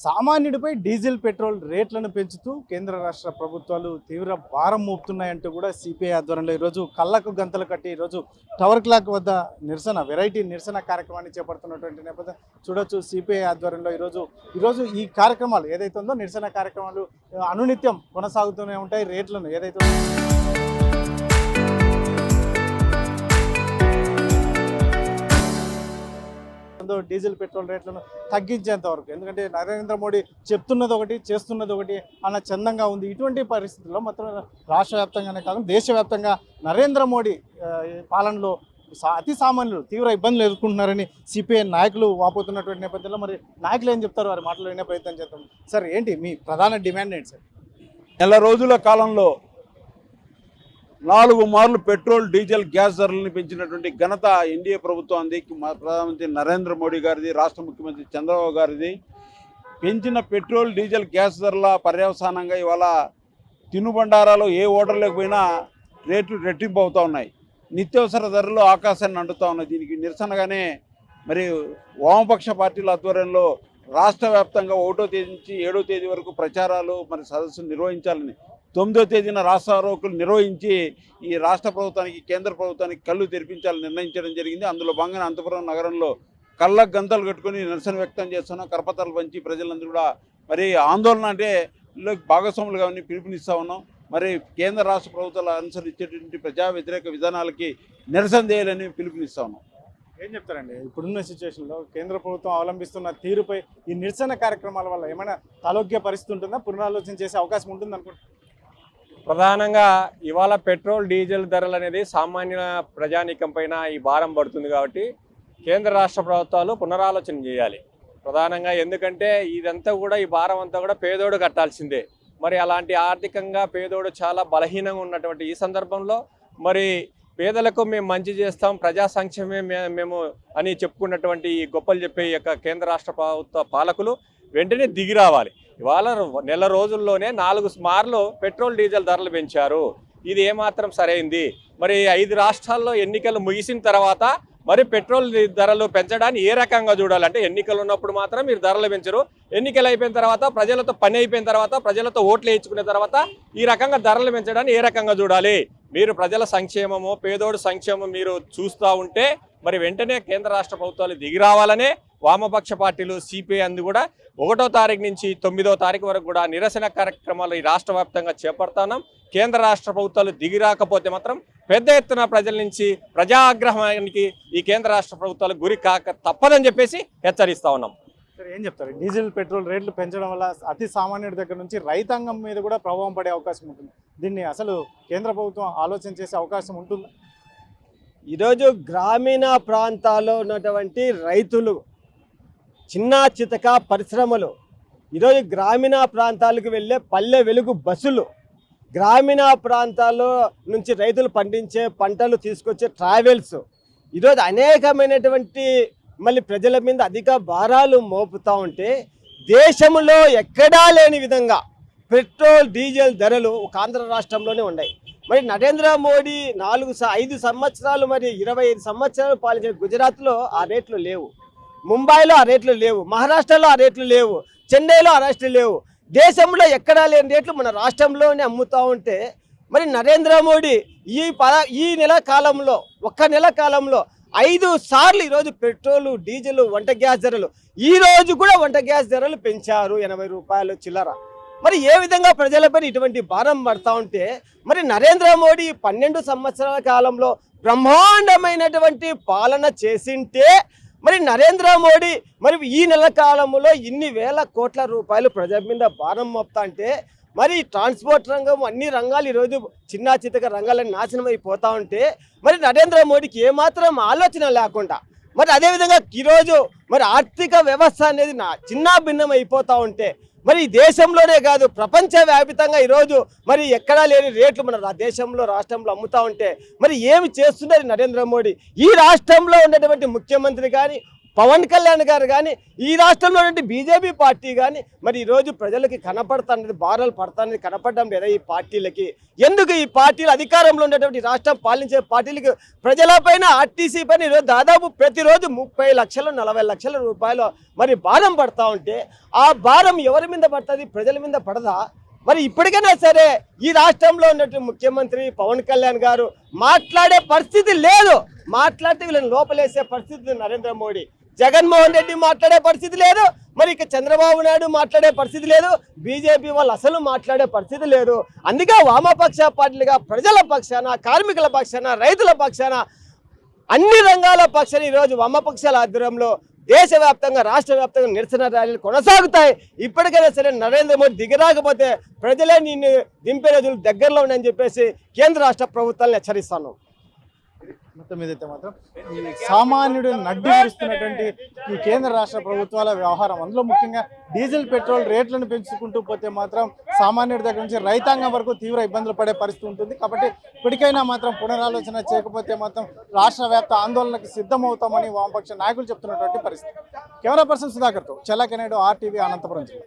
సామాన్యుడిపై diesel petrol రేట్లను పెంచుతూ కేంద్ర రాష్ట్ర ప్రభుత్వాలు తీవ్ర భారం మోపుతున్నాయంటూ కూడా సిపిఐ ఆధ్వర్యంలో ఈరోజు కళ్ళకు గంతలు కట్టి ఈరోజు టవర్ క్లాక్ వద్ద వెరైటీ నిరసన కార్యక్రమాన్ని చేపడుతున్నటువంటి నేపథ్యం చూడొచ్చు. సిపిఐ ఆధ్వర్యంలో ఈరోజు ఈ కార్యక్రమాలు ఏదైతే ఉందో నిరసన కార్యక్రమాలు అనునిత్యం కొనసాగుతూనే ఉంటాయి. రేట్లను ఏదైతే డీజిల్ పెట్రోల్ రేట్లను తగ్గించేంత వరకు, ఎందుకంటే నరేంద్ర మోడీ చెప్తున్నది ఒకటి చేస్తున్నది ఒకటి అన్న చందంగా ఉంది. ఇటువంటి పరిస్థితుల్లో మాత్రం రాష్ట్ర వ్యాప్తంగానే కాకుండా దేశవ్యాప్తంగా నరేంద్ర మోడీ పాలనలో అతి సామాన్యులు తీవ్ర ఇబ్బందులు ఎదుర్కొంటున్నారని సిపిఐ నాయకులు వాపోతున్నటువంటి నేపథ్యంలో మరి నాయకులు ఏం చెప్తారు, వారి మాటలు వినే ప్రయత్నం చేద్దాం. సార్, ఏంటి మీ ప్రధాన డిమాండ్ ఏంటి సార్? నెల రోజుల కాలంలో 4 మార్లు పెట్రోల్ డీజిల్ గ్యాస్ ధరలను పెంచినటువంటి ఘనత ఎన్డీఏ ప్రభుత్వానికి, ప్రధానమంత్రి నరేంద్ర మోడీ గారిది, రాష్ట్ర ముఖ్యమంత్రి చంద్రబాబు గారిది. పెంచిన పెట్రోల్ డీజిల్ గ్యాస్ ధరల పర్యవసానంగా ఇవాళ తినుబండారాలు ఏ ఓటర్లకు పోయినా రేట్లు రెట్టింపు అవుతూ ఉన్నాయి. నిత్యావసర ధరలు ఆకాశాన్ని అంటుతూ ఉన్నాయి. దీనికి నిరసనగానే మరి వామపక్ష పార్టీల ఆధ్వర్యంలో రాష్ట్ర వ్యాప్తంగా 1వ తేదీ నుంచి 7వ తేదీ వరకు ప్రచారాలు మరి సదస్సులు నిర్వహించాలని 9వ తేదీన రాస్తారోకులు నిర్వహించి ఈ రాష్ట్ర ప్రభుత్వానికి, కేంద్ర ప్రభుత్వానికి కళ్ళు తెరిపించాలని నిర్ణయించడం జరిగింది. అందులో భాగంగా అనంతపురం నగరంలో కళ్ళ గంతలు కట్టుకొని నిరసన వ్యక్తం చేస్తున్నాం. కరపత్రాలు పంచి ప్రజలందరూ కూడా మరి ఆందోళన అంటే భాగస్వాములుగా పిలుపునిస్తూ ఉన్నాం. మరి కేంద్ర రాష్ట్ర ప్రభుత్వాలు అనుసరించేటువంటి ప్రజా వ్యతిరేక విధానాలకి నిరసన చేయాలని పిలుపునిస్తూ ఉన్నాం. ఏం చెప్తారండి ఇప్పుడున్న సిచ్యువేషన్లో కేంద్ర ప్రభుత్వం అవలంబిస్తున్న తీరుపై ఈ నిరసన కార్యక్రమాల వల్ల ఏమైనా తలొగ్గే పరిస్థితి ఉంటుందా, పునరాలోచన చేసే అవకాశం ఉంటుంది అనుకుంటున్నారు? ప్రధానంగా ఇవాళ పెట్రోల్ డీజిల్ ధరలు అనేది సామాన్య ప్రజానీకం పైన ఈ భారం పడుతుంది కాబట్టి కేంద్ర రాష్ట్ర ప్రభుత్వాలు పునరాలోచన చేయాలి ప్రధానంగా. ఎందుకంటే ఇదంతా కూడా, ఈ భారం అంతా కూడా పేదోడు కట్టాల్సిందే. మరి అలాంటి ఆర్థికంగా పేదోడు చాలా బలహీనంగా ఉన్నటువంటి ఈ సందర్భంలో మరి పేదలకు మేము మంచి చేస్తాం, ప్రజా సంక్షేమమే మేము అని చెప్పుకున్నటువంటి ఈ గొప్పలు చెప్పే యొక్క కేంద్ర రాష్ట్ర ప్రభుత్వ పాలకులు వెంటనే దిగి రావాలి. ఇవాళ నెల రోజుల్లోనే 4 మార్లు పెట్రోల్ డీజిల్ ధరలు పెంచారు. ఇది ఏమాత్రం సరైంది? మరి 5 రాష్ట్రాల్లో ఎన్నికలు ముగిసిన తర్వాత మరి పెట్రోల్ ధరలు పెంచడాన్ని ఏ రకంగా చూడాలంటే, ఎన్నికలు ఉన్నప్పుడు మాత్రం మీరు ధరలు పెంచరు, ఎన్నికలు అయిపోయిన తర్వాత ప్రజలతో పని అయిపోయిన తర్వాత ప్రజలతో ఓట్లు వేయించుకునే తర్వాత ఈ రకంగా ధరలు పెంచడాన్ని ఏ రకంగా చూడాలి? మీరు ప్రజల సంక్షేమము, పేదోడు సంక్షేమం మీరు చూస్తూ ఉంటే మరి వెంటనే కేంద్ర రాష్ట్ర ప్రభుత్వాలు దిగి రావాలనే వామపక్ష పార్టీలు సిపిఐ అందు కూడా 1వ తారీఖు నుంచి 9వ తారీఖు వరకు కూడా నిరసన కార్యక్రమాలు ఈ రాష్ట్ర వ్యాప్తంగా చేపడతాం. కేంద్ర రాష్ట్ర ప్రభుత్వాలు దిగి రాకపోతే మాత్రం పెద్ద ఎత్తున ప్రజల నుంచి ప్రజాగ్రహానికి ఈ కేంద్ర రాష్ట్ర ప్రభుత్వాలు గురి కాక తప్పదని చెప్పేసి హెచ్చరిస్తా ఉన్నాం. సరే, ఏం చెప్తారు? డీజిల్ పెట్రోల్ రేట్లు పెంచడం వల్ల అతి సామాన్యుడి దగ్గర నుంచి రైతాంగం మీద కూడా ప్రభావం పడే అవకాశం ఉంటుంది. దీన్ని అసలు కేంద్ర ప్రభుత్వం ఆలోచన చేసే అవకాశం ఉంటుంది? ఈరోజు గ్రామీణ ప్రాంతాల్లో ఉన్నటువంటి రైతులు, చిన్న చితక పరిశ్రమలు, ఈరోజు గ్రామీణ ప్రాంతాలకు వెళ్ళే పల్లె వెలుగు బస్సులు, గ్రామీణ ప్రాంతాల్లో నుంచి రైతులు పండించే పంటలు తీసుకొచ్చే ట్రావెల్స్, ఈరోజు అనేకమైనటువంటి మళ్ళీ ప్రజల మీద అధిక భారాలు మోపుతూ ఉంటే దేశంలో ఎక్కడా లేని విధంగా పెట్రోల్ డీజిల్ ధరలు ఒక ఆంధ్ర రాష్ట్రంలోనే ఉన్నాయి. మరి నరేంద్ర మోడీ 5 సంవత్సరాలు మరి 25 సంవత్సరాలు పాలించిన గుజరాత్లో ఆ రేట్లు లేవు, ముంబైలో ఆ రేట్లు లేవు, మహారాష్ట్రలో ఆ రేట్లు లేవు, చెన్నైలో ఆ రేట్లు లేవు. దేశంలో ఎక్కడా లేని రేట్లు మన రాష్ట్రంలోనే అమ్ముతూ ఉంటే మరి నరేంద్ర మోడీ ఈ నెల కాలంలో, ఒక్క నెల కాలంలో 5 సార్లు ఈరోజు పెట్రోలు, డీజిల్, వంట గ్యాస్ ధరలు, ఈరోజు కూడా వంట గ్యాస్ ధరలు పెంచారు 80 రూపాయలు చిల్లర. మరి ఏ విధంగా ప్రజలపై ఇటువంటి భారం పడతా ఉంటే మరి నరేంద్ర మోడీ 12 సంవత్సరాల కాలంలో బ్రహ్మాండమైనటువంటి పాలన చేసింటే మరి నరేంద్ర మోడీ మరి ఈ నెల కాలంలో ఇన్ని వేల కోట్ల రూపాయలు ప్రజల మీద భారం మోపుతా అంటే మరి ట్రాన్స్పోర్ట్ రంగం, అన్ని రంగాలు ఈరోజు చిన్న చితక రంగాలను నాశనం అయిపోతూ ఉంటే మరి నరేంద్ర మోడీకి ఏమాత్రం ఆలోచన లేకుండా మరి అదేవిధంగా ఈరోజు మరి ఆర్థిక వ్యవస్థ అనేది చిన్న భిన్నం అయిపోతూ ఉంటే మరి దేశంలోనే కాదు ప్రపంచవ్యాప్తంగా ఈరోజు మరి ఎక్కడా లేని రేట్లు మన దేశంలో, రాష్ట్రంలో అమ్ముతూ ఉంటే మరి ఏమి చేస్తున్నది నరేంద్ర మోడీ? ఈ రాష్ట్రంలో ఉన్నటువంటి ముఖ్యమంత్రి కానీ, పవన్ కళ్యాణ్ గారు కానీ ఈ రాష్ట్రంలో ఉన్నటువంటి బీజేపీ పార్టీ కానీ మరి ఈరోజు ప్రజలకి కనపడుతున్నది బాధలు పడుతున్నది కనపడడం లేదా ఈ పార్టీలకి? ఎందుకు ఈ పార్టీలు అధికారంలో ఉన్నటువంటి రాష్ట్రం పాలించే పార్టీలకి ప్రజలపైన ఆర్టీసీ పైన ఈరోజు దాదాపు ప్రతిరోజు 30 లక్షలు 40 లక్షల రూపాయలు మరి భారం పడతా ఉంటే ఆ భారం ఎవరి మీద పడుతుంది? ప్రజల మీద పడదా? మరి ఇప్పటికైనా సరే ఈ రాష్ట్రంలో ఉన్నటువంటి ముఖ్యమంత్రి పవన్ కళ్యాణ్ గారు మాట్లాడే పరిస్థితి లేదు. మాట్లాడితే వీళ్ళని లోపలేసే పరిస్థితి నరేంద్ర మోడీ. జగన్మోహన్ రెడ్డి మాట్లాడే పరిస్థితి లేదు, మరి ఇక చంద్రబాబు నాయుడు మాట్లాడే పరిస్థితి లేదు, బీజేపీ వాళ్ళు అసలు మాట్లాడే పరిస్థితి లేదు. అందుకే వామపక్ష పార్టీలుగా ప్రజల పక్షాన, కార్మికుల పక్షాన, రైతుల పక్షాన, అన్ని రంగాల పక్షాన ఈరోజు వామపక్షాల ఆధ్వర్యంలో దేశవ్యాప్తంగా రాష్ట్ర వ్యాప్తంగా నిరసన ర్యాలీలు కొనసాగుతాయి. ఇప్పటికైనా సరే నరేంద్ర మోడీ దిగరాకపోతే ప్రజలే నిన్ను దింపే రోజులు దగ్గరలో ఉన్నాయని చెప్పేసి కేంద్ర రాష్ట్ర ప్రభుత్వాలను హెచ్చరిస్తాను. మొత్తం మీదైతే మాత్రం ఈ సామాన్యుడు నడ్డి విరుస్తున్నటువంటి ఈ కేంద్ర రాష్ట్ర ప్రభుత్వాల వ్యవహారం, అందులో ముఖ్యంగా డీజిల్ పెట్రోల్ రేట్లను పెంచుకుంటూ పోతే మాత్రం సామాన్యుడి దగ్గర నుంచి రైతాంగం వరకు తీవ్ర ఇబ్బందులు పడే పరిస్థితి ఉంటుంది. కాబట్టి ఇప్పటికైనా మాత్రం పునరాలోచన చేయకపోతే మాత్రం రాష్ట్ర వ్యాప్త ఆందోళనకు సిద్ధమవుతామని వామపక్ష నాయకులు చెప్తున్నటువంటి పరిస్థితి. కెమెరా పర్సన్ సుధాకర్తో చెల్లా కెనేడు, RTV, అనంతపురం జిల్లా.